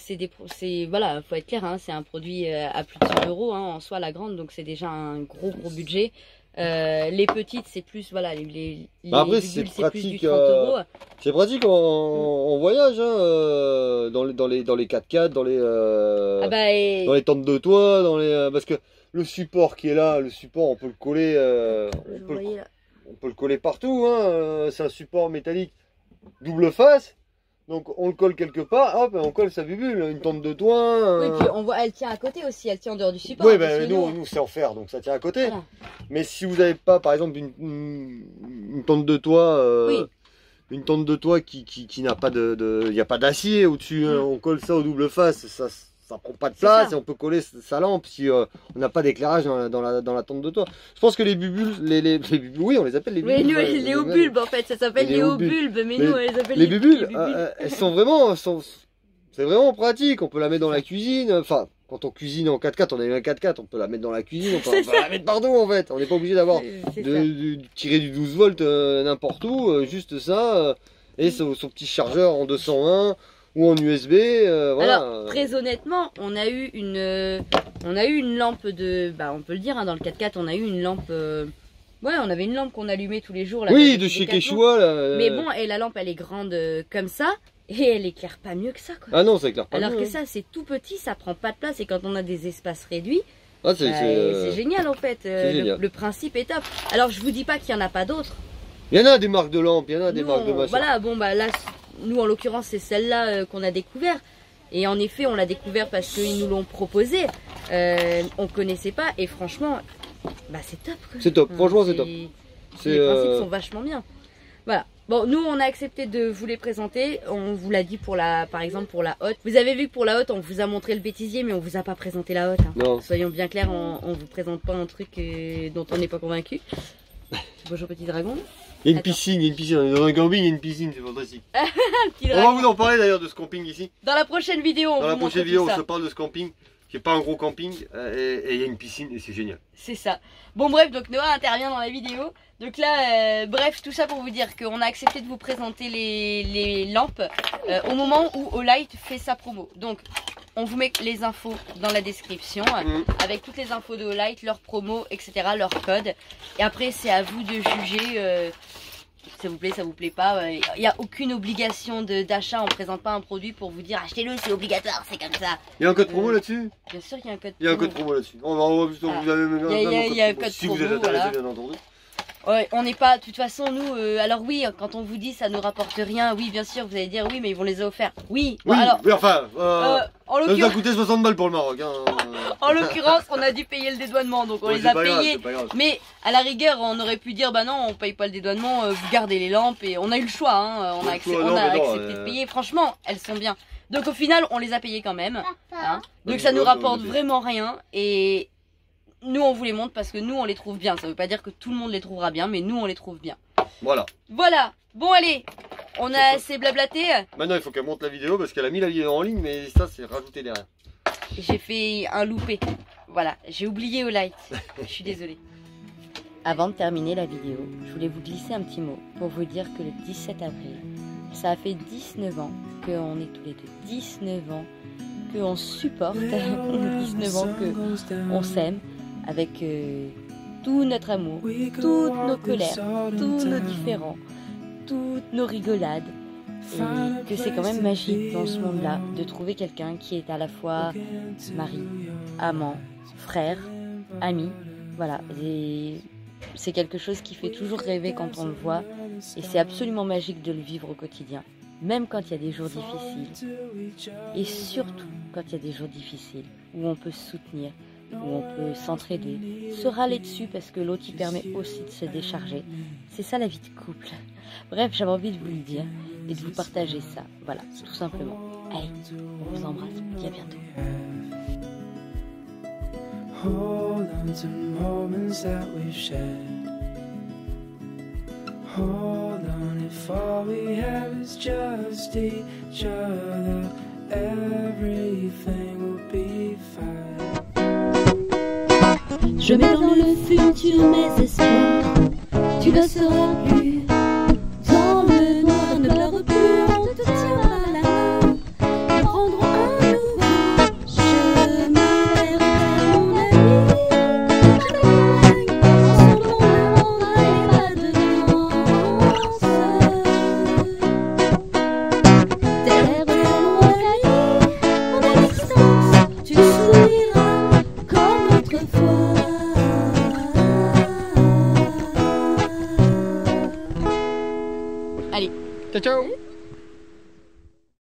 voilà, faut être clair. Hein, c'est un produit à plus de 100 € hein, en soi la grande, donc c'est déjà un gros budget. Les petites c'est plus voilà après c'est pratique, c'est pratique en voyage hein, dans les 4x4 dans les tentes de toit parce que le support qui est là, on peut le coller on peut le coller partout hein, c'est un support métallique double face. Donc on le colle quelque part, hop, on colle sa bubule, une tente de toit. Oui, puis on voit, elle tient à côté aussi, elle tient en dehors du support. Oui, ben nous c'est en fer, donc ça tient à côté. Voilà. Mais si vous n'avez pas, par exemple, une tente de toit, une tente de toit qui n'a pas il n'y a pas d'acier au-dessus, hein, on colle ça au double face, ça prend pas de place et on peut coller sa lampe si on n'a pas d'éclairage dans la tente de toit. Je pense que les bubules, les bubules, oui, on les appelle les bubules. Oui, nous, les hauts-bulbes en fait, ça s'appelle les hauts-bulbes, mais nous on les appelle les bubules. Elles sont vraiment, c'est vraiment pratique. On peut la mettre dans la cuisine. Enfin, quand on cuisine en 4x4, on a eu un 4x4, on peut la mettre dans la cuisine, on peut la mettre partout en fait. On n'est pas obligé d'avoir tirer du 12 volts n'importe où, juste ça et son petit chargeur en 220. Ou en USB, voilà. Alors, très honnêtement, on a eu une lampe de, on peut le dire, hein, dans le 4x4, on a eu une lampe, ouais, on avait une lampe qu'on allumait tous les jours. Là, oui, de chez Quechua, là. Mais bon, et la lampe, elle est grande comme ça, et elle éclaire pas mieux que ça, quoi. Ah non, ça éclaire pas mieux. Alors que ça, c'est tout petit, ça prend pas de place, et quand on a des espaces réduits, c'est génial en fait. Le principe est top. Alors, je vous dis pas qu'il y en a pas d'autres. Il y en a des marques de lampes, il y en a des marques de machin. Voilà, bon, là... Nous, en l'occurrence, c'est celle-là qu'on a découvert. Et en effet, on l'a découvert parce qu'ils nous l'ont proposé. On connaissait pas. Et franchement, c'est top. C'est top. Franchement, c'est top. Les principes sont vachement bien. Voilà. Bon, nous, on a accepté de vous les présenter. On vous l'a dit par exemple pour la hotte. Vous avez vu que pour la hotte, on vous a montré le bêtisier, mais on vous a pas présenté la hotte. Hein. Non. Soyons bien clairs, on vous présente pas un truc dont on n'est pas convaincu. Bonjour petit dragon. Il y a une piscine, on est dans un camping, il y a une piscine, c'est fantastique. On va vous en parler d'ailleurs de ce camping ici. Dans la prochaine vidéo, on se parle de ce camping qui est pas un gros camping, et il y a une piscine et c'est génial. C'est ça. Bon bref, donc Noah intervient dans la vidéo. Donc là, bref, tout ça pour vous dire qu'on a accepté de vous présenter les lampes au moment où Olight fait sa promo. Donc on vous met les infos dans la description avec toutes les infos de Olight, leur promo, etc., leur code. Et après c'est à vous de juger ça vous plaît, ça vous plaît pas. Il n'y a aucune obligation d'achat, on ne présente pas un produit pour vous dire achetez-le, c'est obligatoire, c'est comme ça. Il y a un code promo là-dessus? Bien sûr qu'il y a un code promo. Il y a un code promo là-dessus. Vous avez même il y a un code promo, si vous êtes intéressé, bien entendu. Ouais, on n'est pas, de toute façon nous, alors oui, quand on vous dit ça nous rapporte rien, oui bien sûr vous allez dire oui mais ils vont les offrir. Oui, oui, alors, oui enfin, en ça nous a coûté 60 balles pour le Maroc. Hein. En l'occurrence on a dû payer le dédouanement donc on les a payés. Mais à la rigueur on aurait pu dire bah non on paye pas le dédouanement, vous gardez les lampes et on a eu le choix, hein, on a accepté de payer, franchement elles sont bien. Donc au final on les a payées quand même, hein. Donc ça nous rapporte vraiment rien et... Nous on vous les montre parce que nous on les trouve bien. Ça veut pas dire que tout le monde les trouvera bien, mais nous on les trouve bien. Voilà. Voilà. Bon allez, on a assez blablaté. Maintenant il faut qu'elle monte la vidéo parce qu'elle a mis la vidéo en ligne, mais ça c'est rajouté derrière. J'ai fait un loupé. Voilà, j'ai oublié Olight. Je suis désolée. Avant de terminer la vidéo, je voulais vous glisser un petit mot pour vous dire que le 17 avril, ça a fait 19 ans qu'on est tous les deux. 19 ans qu'on supporte, 19 ans qu'on s'aime. Avec tout notre amour, toutes nos colères, tous nos différends, toutes nos rigolades. Et que c'est quand même magique dans ce monde-là de trouver quelqu'un qui est à la fois mari, amant, frère, ami. Voilà, c'est quelque chose qui fait toujours rêver quand on le voit. Et c'est absolument magique de le vivre au quotidien. Même quand il y a des jours difficiles. Et surtout quand il y a des jours difficiles où on peut se soutenir. Où on peut s'entraider, se râler dessus parce que l'autre il permet aussi de se décharger. C'est ça la vie de couple. Bref, j'avais envie de vous le dire et de vous partager ça. Voilà, tout simplement. Allez, on vous embrasse. Je vous dis à bientôt. Hold on to moments that we've shared. Hold on if all we have is just each other. Everything will be fine. Je mets dans le futur mes espoirs. Tu ne seras plus dans le noir. Ne pleure plus, on te tiendra la main. Nous prendrons un nouveau chemin vers mon ami. Je t'accompagne, ensemble on rendra les pas de danse. Derrière le cahier, en à distance, tu souriras comme autrefois. Allez, ciao ciao.